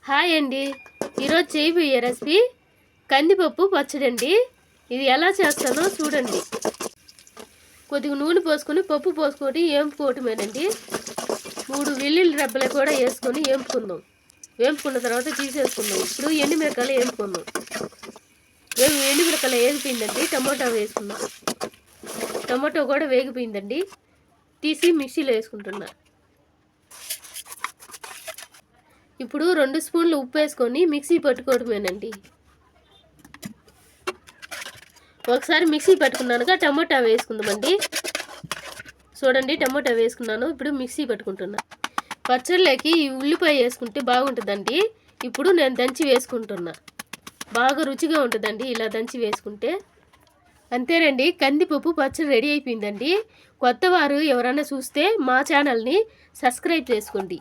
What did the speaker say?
Hi అండి, ఈరోజు చేయబోయే రెసిపీ కందిపప్పు పచ్చడి అండి. ఇది ఎలా చేస్తానో చూడండి. కొద్దిగా నూనె పోసుకొని పప్పు పోసుకొని వేంపుకోవటమేనండి. 3 వెల్లుల్లి రెబ్బలు కూడా వేసుకొని వేంపుకుందాం. వేంపుకున్న తర్వాత తీసేసుకుందాం. ఇప్పుడు ఎండుమిరకాయలు వేంపుకుందాం. ఎండుమిరకాయలు వేగిపోయిందండి. టమాటా వేసుకుందాం. టమాటో కూడా వేగిపోయిందండి. తీసి మిక్సీలో వేసుకుంటున్నా. ఇప్పుడు 2 స్పూన్లు ఉప్పు వేసుకొని మిక్సీ పట్టుకోవడమేనండి. ఒకసారి మిక్సీ పట్టుకున్నానుగా టమాటా వేసుకుందామండి. చూడండి, టమాటా వేసుకున్నాను. ఇప్పుడు మిక్సీ పట్టుకుంటున్నా. పచ్చళ్ళకి ఈ ఉల్లిపాయ వేసుకుంటే బాగుంటుందండి. ఇప్పుడు నేను దంచి వేసుకుంటున్నా. బాగా రుచిగా ఉంటుందండి ఇలా దంచి వేసుకుంటే. అంతేనండి, కందిపప్పు పచ్చడి రెడీ అయిపోయిందండి. కొత్త వారు ఎవరైనా చూస్తే మా ఛానల్ని సబ్స్క్రైబ్ చేసుకోండి.